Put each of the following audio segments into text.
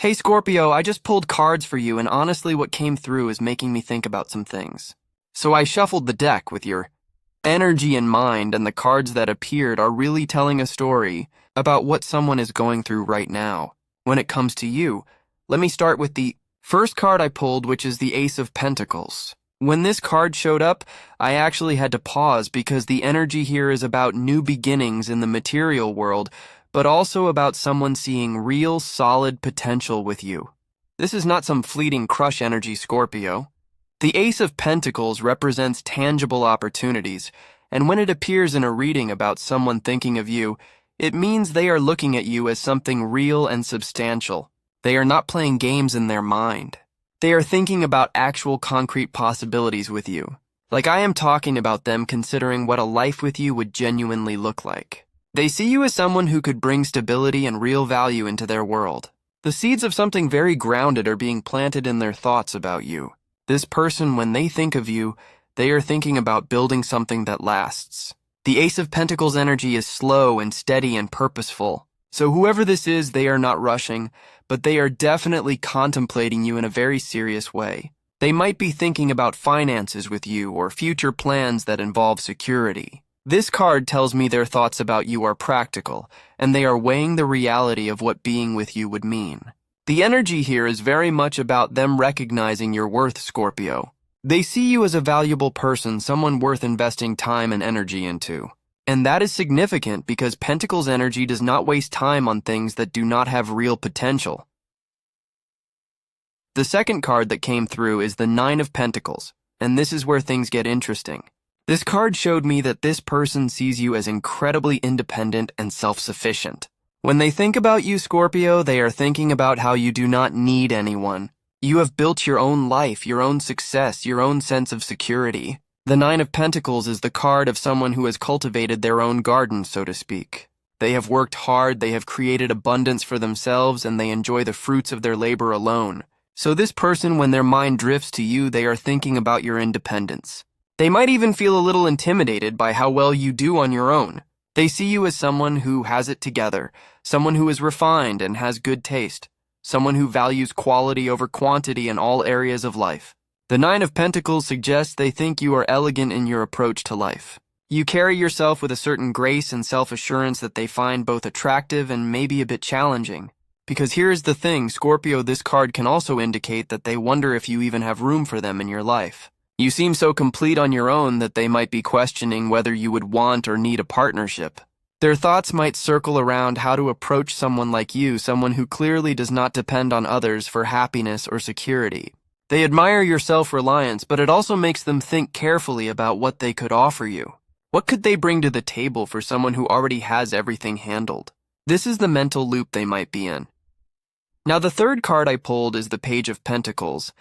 Hey Scorpio, I just pulled cards for you, and honestly, what came through is making me think about some things. So I shuffled the deck with your energy in mind, and the cards that appeared are really telling a story about what someone is going through right now. When it comes to you, let me start with the first card I pulled, which is the Ace of Pentacles. When this card showed up, I actually had to pause because the energy here is about new beginnings in the material world, but also about someone seeing real, solid potential with you. This is not some fleeting crush energy, Scorpio. The Ace of Pentacles represents tangible opportunities, and when it appears in a reading about someone thinking of you, it means they are looking at you as something real and substantial. They are not playing games in their mind. They are thinking about actual concrete possibilities with you. Like I am talking about them considering what a life with you would genuinely look like. They see you as someone who could bring stability and real value into their world. The seeds of something very grounded are being planted in their thoughts about you. This person, when they think of you, they are thinking about building something that lasts. The Ace of Pentacles energy is slow and steady and purposeful. So whoever this is, they are not rushing, but they are definitely contemplating you in a very serious way. They might be thinking about finances with you or future plans that involve security. This card tells me their thoughts about you are practical, and they are weighing the reality of what being with you would mean. The energy here is very much about them recognizing your worth, Scorpio. They see you as a valuable person, someone worth investing time and energy into. And that is significant because Pentacles energy does not waste time on things that do not have real potential. The second card that came through is the Nine of Pentacles, and this is where things get interesting. This card showed me that this person sees you as incredibly independent and self-sufficient. When they think about you, Scorpio, they are thinking about how you do not need anyone. You have built your own life, your own success, your own sense of security. The Nine of Pentacles is the card of someone who has cultivated their own garden, so to speak. They have worked hard, they have created abundance for themselves, and they enjoy the fruits of their labor alone. So this person, when their mind drifts to you, they are thinking about your independence. They might even feel a little intimidated by how well you do on your own. They see you as someone who has it together, someone who is refined and has good taste, someone who values quality over quantity in all areas of life. The Nine of Pentacles suggests they think you are elegant in your approach to life. You carry yourself with a certain grace and self-assurance that they find both attractive and maybe a bit challenging. Because here's the thing, Scorpio, this card can also indicate that they wonder if you even have room for them in your life. You seem so complete on your own that they might be questioning whether you would want or need a partnership. Their thoughts might circle around how to approach someone like you, someone who clearly does not depend on others for happiness or security. They admire your self-reliance, but it also makes them think carefully about what they could offer you. What could they bring to the table for someone who already has everything handled? This is the mental loop they might be in. Now, the third card I pulled is the Page of Pentacles,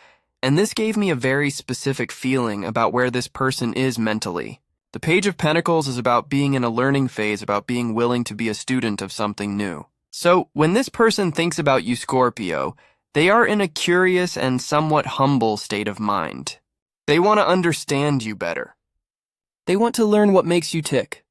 and this gave me a very specific feeling about where this person is mentally. The Page of Pentacles is about being in a learning phase, about being willing to be a student of something new. So, when this person thinks about you, Scorpio, they are in a curious and somewhat humble state of mind. They want to understand you better. They want to learn what makes you tick.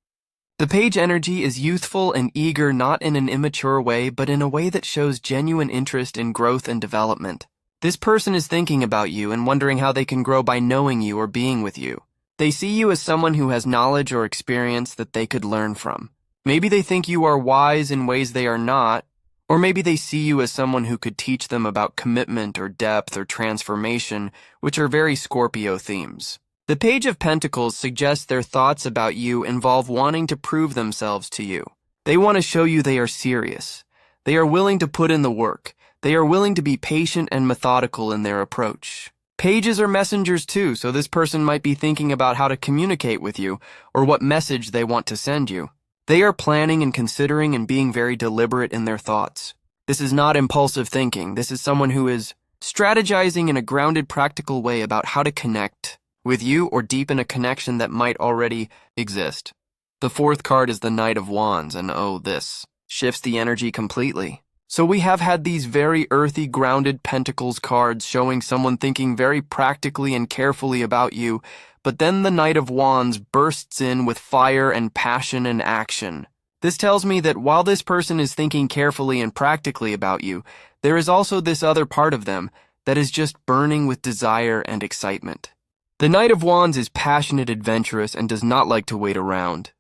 The Page energy is youthful and eager, not in an immature way, but in a way that shows genuine interest in growth and development. This person is thinking about you and wondering how they can grow by knowing you or being with you. They see you as someone who has knowledge or experience that they could learn from. Maybe they think you are wise in ways they are not, or maybe they see you as someone who could teach them about commitment or depth or transformation, which are very Scorpio themes. The Page of Pentacles suggests their thoughts about you involve wanting to prove themselves to you. They want to show you they are serious. They are willing to put in the work. They are willing to be patient and methodical in their approach. Pages are messengers too, so this person might be thinking about how to communicate with you or what message they want to send you. They are planning and considering and being very deliberate in their thoughts. This is not impulsive thinking. This is someone who is strategizing in a grounded, practical way about how to connect with you or deepen a connection that might already exist. The fourth card is the Knight of Wands, and oh, this shifts the energy completely. So we have had these very earthy, grounded Pentacles cards showing someone thinking very practically and carefully about you, but then the Knight of Wands bursts in with fire and passion and action. This tells me that while this person is thinking carefully and practically about you, there is also this other part of them that is just burning with desire and excitement. The Knight of Wands is passionate, adventurous, and does not like to wait around.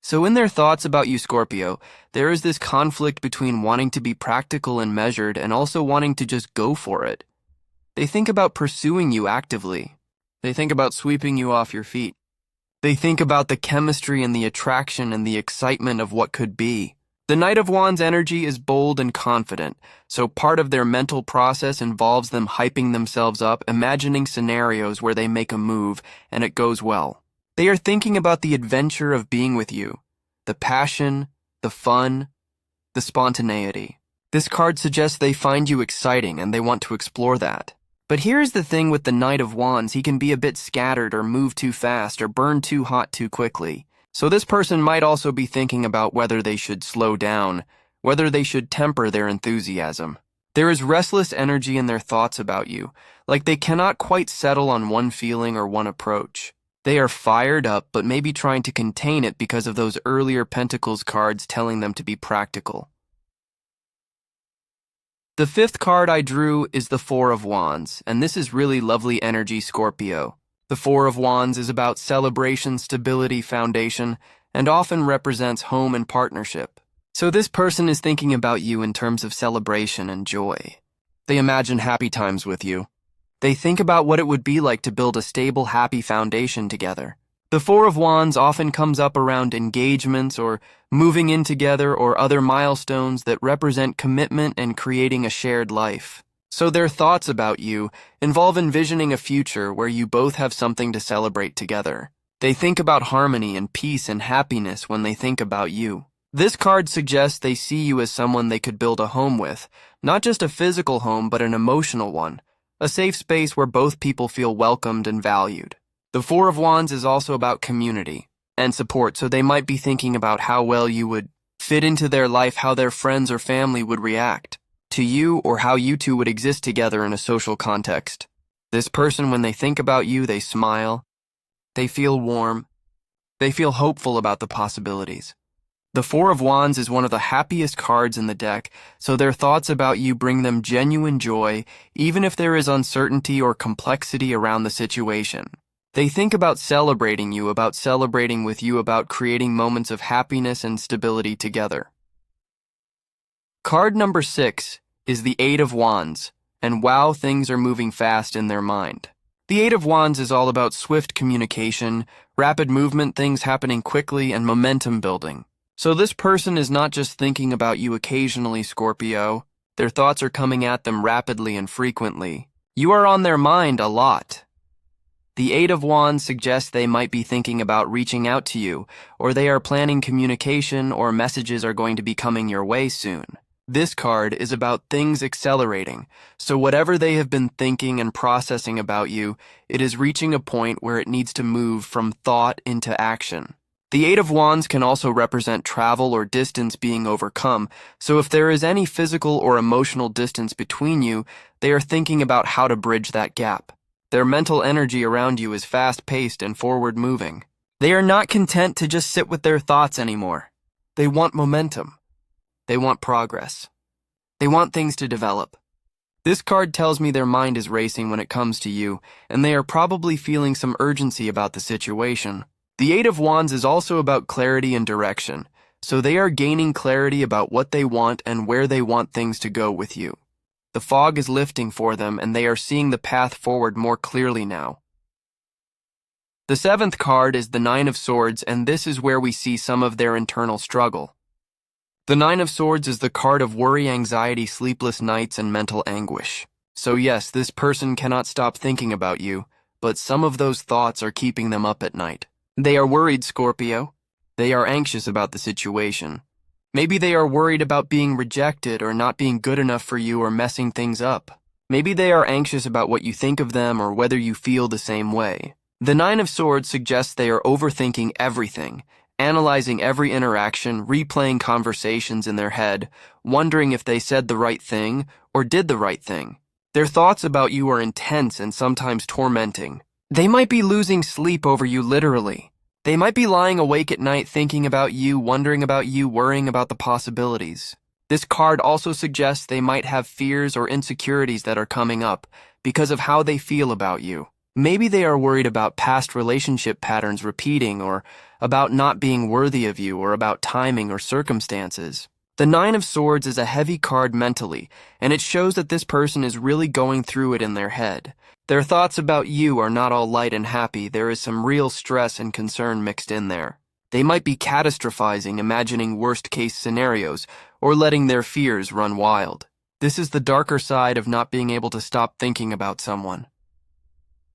So in their thoughts about you, Scorpio, there is this conflict between wanting to be practical and measured and also wanting to just go for it. They think about pursuing you actively. They think about sweeping you off your feet. They think about the chemistry and the attraction and the excitement of what could be. The Knight of Wands energy is bold and confident, so part of their mental process involves them hyping themselves up, imagining scenarios where they make a move and it goes well. They are thinking about the adventure of being with you, the passion, the fun, the spontaneity. This card suggests they find you exciting and they want to explore that. But here's the thing with the Knight of Wands, he can be a bit scattered or move too fast or burn too hot too quickly. So this person might also be thinking about whether they should slow down, whether they should temper their enthusiasm. There is restless energy in their thoughts about you, like they cannot quite settle on one feeling or one approach. They are fired up, but maybe trying to contain it because of those earlier Pentacles cards telling them to be practical. The fifth card I drew is the Four of Wands, and this is really lovely energy, Scorpio. The Four of Wands is about celebration, stability, foundation, and often represents home and partnership. So this person is thinking about you in terms of celebration and joy. They imagine happy times with you. They think about what it would be like to build a stable, happy foundation together. The Four of Wands often comes up around engagements or moving in together or other milestones that represent commitment and creating a shared life. So their thoughts about you involve envisioning a future where you both have something to celebrate together. They think about harmony and peace and happiness when they think about you. This card suggests they see you as someone they could build a home with, not just a physical home but an emotional one, a safe space where both people feel welcomed and valued. The Four of Wands is also about community and support, so they might be thinking about how well you would fit into their life, how their friends or family would react to you, or how you two would exist together in a social context. This person, when they think about you, they smile, they feel warm, they feel hopeful about the possibilities. The Four of Wands is one of the happiest cards in the deck, so their thoughts about you bring them genuine joy, even if there is uncertainty or complexity around the situation. They think about celebrating you, about celebrating with you, about creating moments of happiness and stability together. Card number 6 is the Eight of Wands, and wow, things are moving fast in their mind. The Eight of Wands is all about swift communication, rapid movement, things happening quickly, and momentum building. So this person is not just thinking about you occasionally, Scorpio. Their thoughts are coming at them rapidly and frequently. You are on their mind a lot. The Eight of Wands suggests they might be thinking about reaching out to you, or they are planning communication, or messages are going to be coming your way soon. This card is about things accelerating, so whatever they have been thinking and processing about you, it is reaching a point where it needs to move from thought into action. The Eight of Wands can also represent travel or distance being overcome, so if there is any physical or emotional distance between you, they are thinking about how to bridge that gap. Their mental energy around you is fast-paced and forward-moving. They are not content to just sit with their thoughts anymore. They want momentum. They want progress. They want things to develop. This card tells me their mind is racing when it comes to you, and they are probably feeling some urgency about the situation. The Eight of Wands is also about clarity and direction, so they are gaining clarity about what they want and where they want things to go with you. The fog is lifting for them, and they are seeing the path forward more clearly now. The seventh card is the Nine of Swords, and this is where we see some of their internal struggle. The Nine of Swords is the card of worry, anxiety, sleepless nights, and mental anguish. So yes, this person cannot stop thinking about you, but some of those thoughts are keeping them up at night. They are worried, Scorpio. They are anxious about the situation. Maybe they are worried about being rejected or not being good enough for you or messing things up. Maybe they are anxious about what you think of them or whether you feel the same way. The Nine of Swords suggests they are overthinking everything, analyzing every interaction, replaying conversations in their head, wondering if they said the right thing or did the right thing. Their thoughts about you are intense and sometimes tormenting. They might be losing sleep over you literally. They might be lying awake at night thinking about you, wondering about you, worrying about the possibilities. This card also suggests they might have fears or insecurities that are coming up because of how they feel about you. Maybe they are worried about past relationship patterns repeating, or about not being worthy of you, or about timing or circumstances. The Nine of Swords is a heavy card mentally, and it shows that this person is really going through it in their head. Their thoughts about you are not all light and happy. There is some real stress and concern mixed in there. They might be catastrophizing, imagining worst-case scenarios, or letting their fears run wild. This is the darker side of not being able to stop thinking about someone.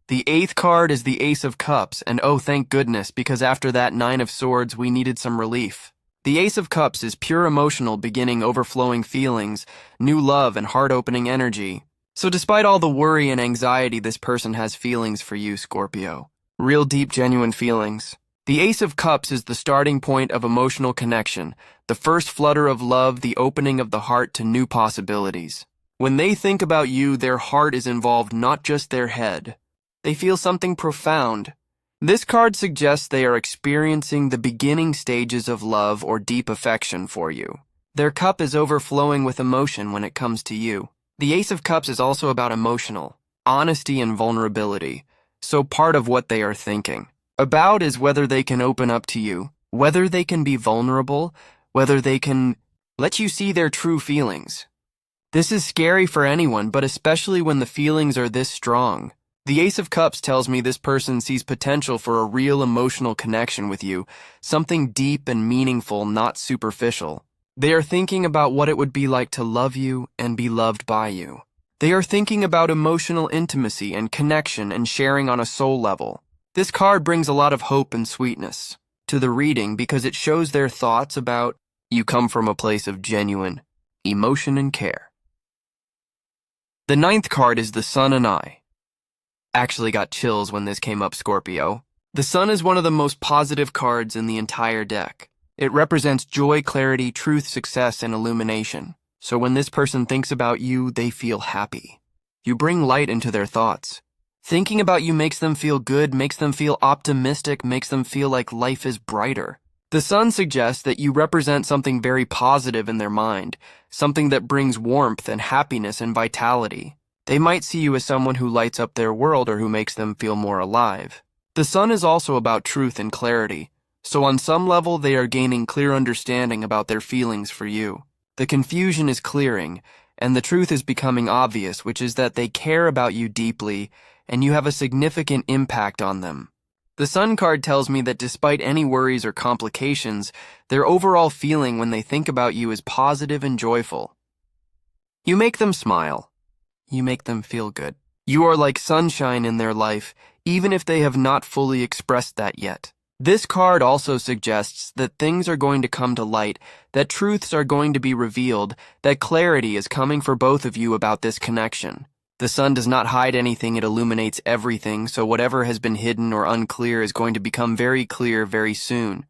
The 8th card is the Ace of Cups, and oh, thank goodness, because after that Nine of Swords, we needed some relief. The Ace of Cups is pure emotional beginning, overflowing feelings, new love, and heart-opening energy. So despite all the worry and anxiety, this person has feelings for you, Scorpio. Real deep, genuine feelings. The Ace of Cups is the starting point of emotional connection, the first flutter of love, the opening of the heart to new possibilities. When they think about you, their heart is involved, not just their head. They feel something profound. This card suggests they are experiencing the beginning stages of love or deep affection for you. Their cup is overflowing with emotion when it comes to you. The Ace of Cups is also about emotional honesty and vulnerability, so part of what they are thinking about is whether they can open up to you, whether they can be vulnerable, whether they can let you see their true feelings. This is scary for anyone, but especially when the feelings are this strong. The Ace of Cups tells me this person sees potential for a real emotional connection with you, something deep and meaningful, not superficial. They are thinking about what it would be like to love you and be loved by you. They are thinking about emotional intimacy and connection and sharing on a soul level. This card brings a lot of hope and sweetness to the reading because it shows their thoughts about you come from a place of genuine emotion and care. The 9th card is the Sun and I. Actually got chills when this came up, Scorpio. The Sun is one of the most positive cards in the entire deck. It represents joy, clarity, truth, success, and illumination. So when this person thinks about you, they feel happy. You bring light into their thoughts. Thinking about you makes them feel good, makes them feel optimistic, makes them feel like life is brighter. The Sun suggests that you represent something very positive in their mind, something that brings warmth and happiness and vitality. They might see you as someone who lights up their world or who makes them feel more alive. The Sun is also about truth and clarity, so on some level they are gaining clear understanding about their feelings for you. The confusion is clearing, and the truth is becoming obvious, which is that they care about you deeply, and you have a significant impact on them. The Sun card tells me that despite any worries or complications, their overall feeling when they think about you is positive and joyful. You make them smile. You make them feel good. You are like sunshine in their life, even if they have not fully expressed that yet. This card also suggests that things are going to come to light, that truths are going to be revealed, that clarity is coming for both of you about this connection. The Sun does not hide anything, it illuminates everything, so whatever has been hidden or unclear is going to become very clear very soon.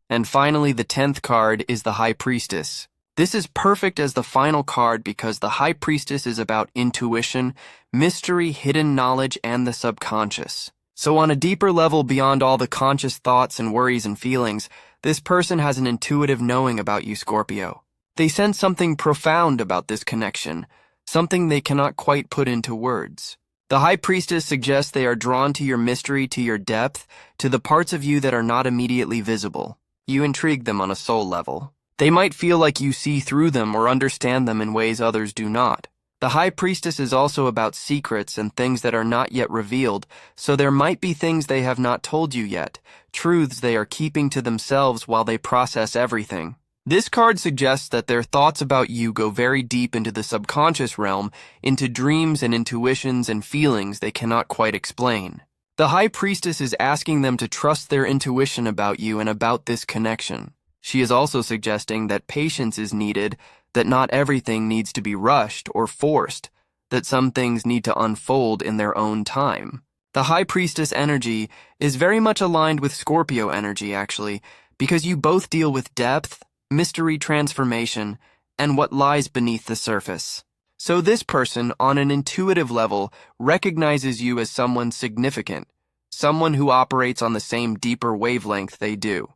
And finally, the 10th card is the High Priestess. This is perfect as the final card because the High Priestess is about intuition, mystery, hidden knowledge, and the subconscious. So on a deeper level beyond all the conscious thoughts and worries and feelings, this person has an intuitive knowing about you, Scorpio. They sense something profound about this connection, something they cannot quite put into words. The High Priestess suggests they are drawn to your mystery, to your depth, to the parts of you that are not immediately visible. You intrigue them on a soul level. They might feel like you see through them or understand them in ways others do not. The High Priestess is also about secrets and things that are not yet revealed, so there might be things they have not told you yet, truths they are keeping to themselves while they process everything. This card suggests that their thoughts about you go very deep into the subconscious realm, into dreams and intuitions and feelings they cannot quite explain. The High Priestess is asking them to trust their intuition about you and about this connection. She is also suggesting that patience is needed, that not everything needs to be rushed or forced, that some things need to unfold in their own time. The High Priestess energy is very much aligned with Scorpio energy, actually, because you both deal with depth, mystery, transformation, and what lies beneath the surface. So this person, on an intuitive level, recognizes you as someone significant, someone who operates on the same deeper wavelength they do.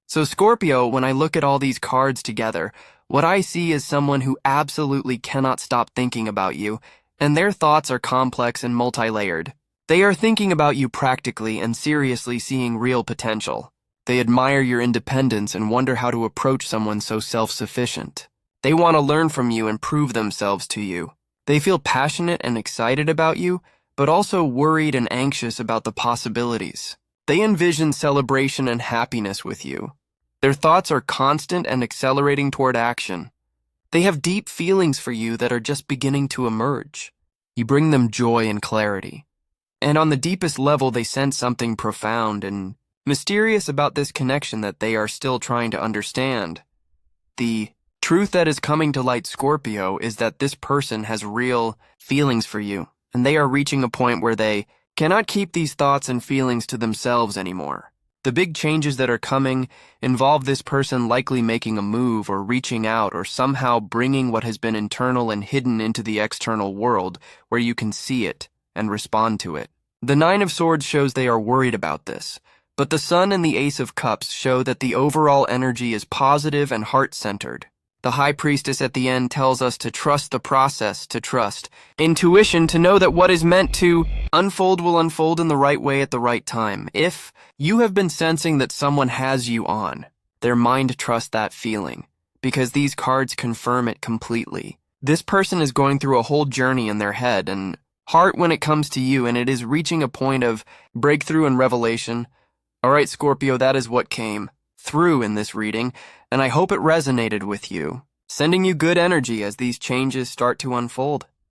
So Scorpio, when I look at all these cards together, what I see is someone who absolutely cannot stop thinking about you, and their thoughts are complex and multi-layered. They are thinking about you practically and seriously seeing real potential. They admire your independence and wonder how to approach someone so self-sufficient. They want to learn from you and prove themselves to you. They feel passionate and excited about you, but also worried and anxious about the possibilities. They envision celebration and happiness with you. Their thoughts are constant and accelerating toward action. They have deep feelings for you that are just beginning to emerge. You bring them joy and clarity. And on the deepest level, they sense something profound and mysterious about this connection that they are still trying to understand. The truth that is coming to light, Scorpio, is that this person has real feelings for you, and they are reaching a point where they cannot keep these thoughts and feelings to themselves anymore. The big changes that are coming involve this person likely making a move or reaching out or somehow bringing what has been internal and hidden into the external world where you can see it and respond to it. The Nine of Swords shows they are worried about this, but the Sun and the Ace of Cups show that the overall energy is positive and heart-centered. The High Priestess at the end tells us to trust the process, to trust intuition, to know that what is meant to unfold will unfold in the right way at the right time. If you have been sensing that someone has you on, their mind trusts that feeling, because these cards confirm it completely. This person is going through a whole journey in their head and heart when it comes to you, and it is reaching a point of breakthrough and revelation. All right, Scorpio, that is what came through in this reading, and I hope it resonated with you, sending you good energy as these changes start to unfold.